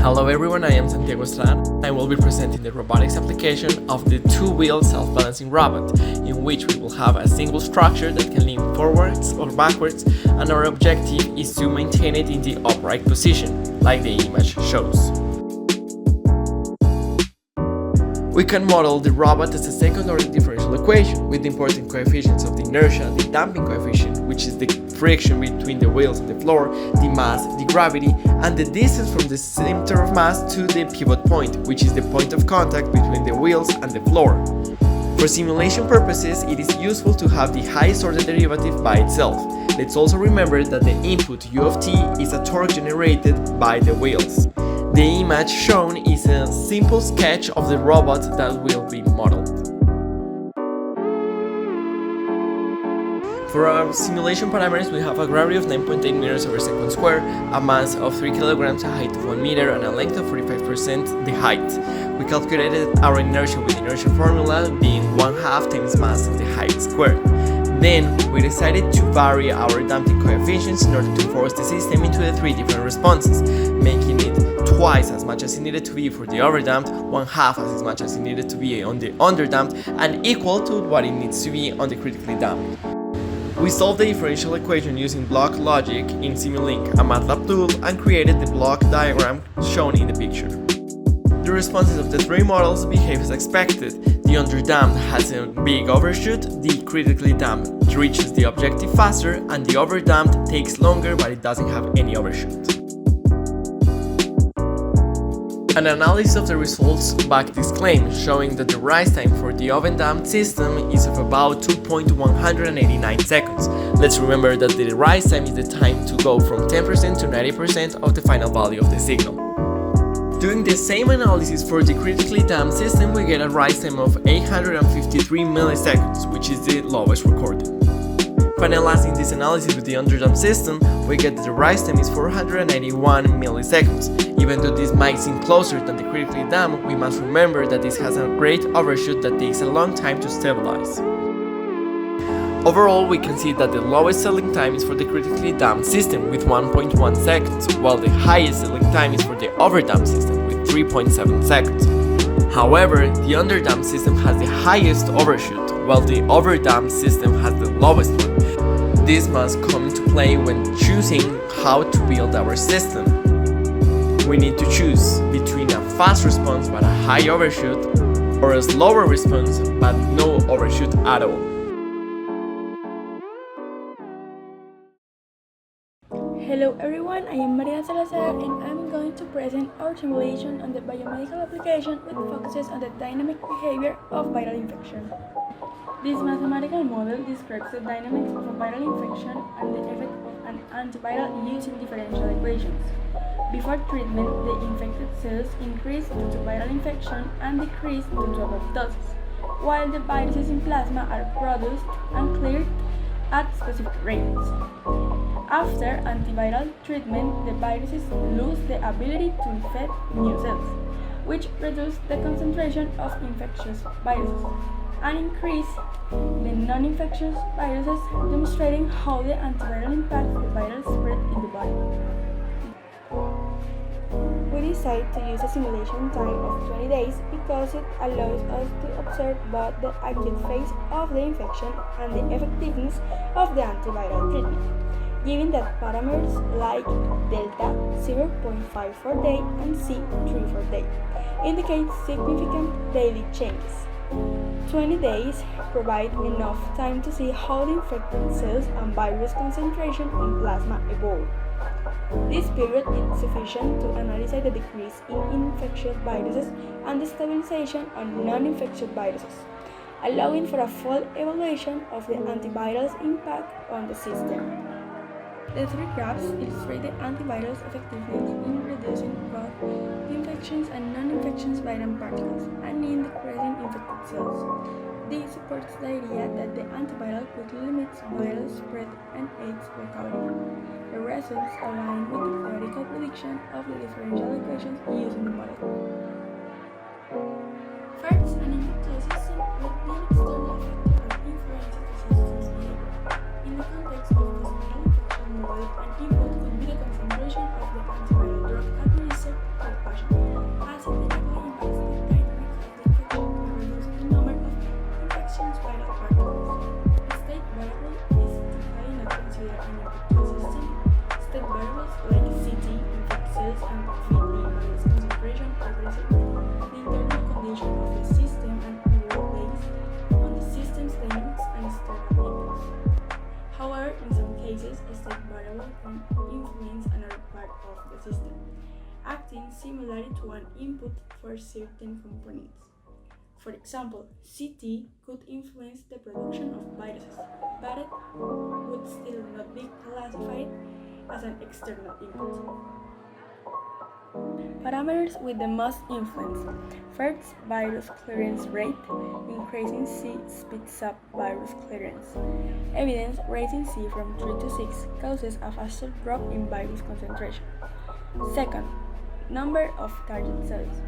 Hello everyone, I am Santiago Estrada. I will be presenting the robotics application of the two-wheel self-balancing robot, in which we will have a single structure that can lean forwards or backwards, and our objective is to maintain it in the upright position, like the image shows. We can model the robot as a second-order differential equation with the important coefficients of the inertia, the damping coefficient, which is the friction between the wheels and the floor, the mass, the gravity, and the distance from the center of mass to the pivot point, which is the point of contact between the wheels and the floor. For simulation purposes, it is useful to have the highest order derivative by itself. Let's also remember that the input u of t is a torque generated by the wheels. The image shown is a simple sketch of the robot that will be modeled. For our simulation parameters, we have a gravity of 9.8 meters over second square, a mass of 3 kilograms, a height of 1 meter, and a length of 45% the height. We calculated our inertia with the inertia formula being 1/2 times mass of the height squared. Then, we decided to vary our damping coefficients in order to force the system into the 3 different responses, making it twice as much as it needed to be for the overdamped, 1/2 as much as it needed to be on the underdamped, and equal to what it needs to be on the critically damped. We solved the differential equation using block logic in Simulink, a MATLAB tool, and created the block diagram shown in the picture. The responses of the 3 models behave as expected. The underdamped has a big overshoot, the critically damped reaches the objective faster, and the overdamped takes longer but it doesn't have any overshoot. An analysis of the results backed this claim, showing that the rise time for the oven-damped system is of about 2.189 seconds. Let's remember that the rise time is the time to go from 10% to 90% of the final value of the signal. Doing the same analysis for the critically damped system, we get a rise time of 853 milliseconds, which is the lowest recorded. Finalizing this analysis with the underdamped system, we get that the rise time is 481 milliseconds. Even though this might seem closer than the critically damped, we must remember that this has a great overshoot that takes a long time to stabilize. Overall, we can see that the lowest settling time is for the critically damped system with 1.1 seconds, while the highest settling time is for the overdamped system with 3.7 seconds. However, the underdamped system has the highest overshoot, while the overdamped system has the lowest one. This must come into play when choosing how to build our system. We need to choose between a fast response but a high overshoot, or a slower response but no overshoot at all. Hello everyone, I am Maria Salazar and I'm going to present our simulation on the biomedical application which focuses on the dynamic behavior of viral infection. This mathematical model describes the dynamics of a viral infection and the effect of an antiviral using differential equations. Before treatment, the infected cells increase due to viral infection and decrease due to apoptosis, while the viruses in plasma are produced and cleared at specific rates. After antiviral treatment, the viruses lose the ability to infect new cells, which reduce the concentration of infectious viruses and increase the non-infectious viruses, demonstrating how the antiviral impacts the viral spread in the body. We decide to use a simulation time of 20 days because it allows us to observe both the acute phase of the infection and the effectiveness of the antiviral treatment, given that parameters like delta 0.5 for day and C3 for day indicate significant daily changes. 20 days provide enough time to see how the infected cells and virus concentration in plasma evolve. This period is sufficient to analyze the decrease in infectious viruses and the stabilization on non-infectious viruses, allowing for a full evaluation of the antiviral's impact on the system. The 3 graphs illustrate the antiviral's effectiveness in reducing both the infections and non-infections viral particles and in decreasing infected cells. This supports the idea that the antiviral quickly limits viral spread and aids recovery. The results align with the theoretical prediction of the differential equations used in the model. First, an infectious system would be an external factor that influences the system's behavior. In the context of this viral infection model, an input could be the concentration of the antiviral drug administered to the patient. can influence another part of the system, acting similarly to an input for certain components. For example, CT could influence the production of viruses, but it would still not be classified as an external input. Parameters with the most influence. First, virus clearance rate. Increasing C speeds up virus clearance. Evidence raising C from 3 to 6 causes a faster drop in virus concentration. Second, number of target cells.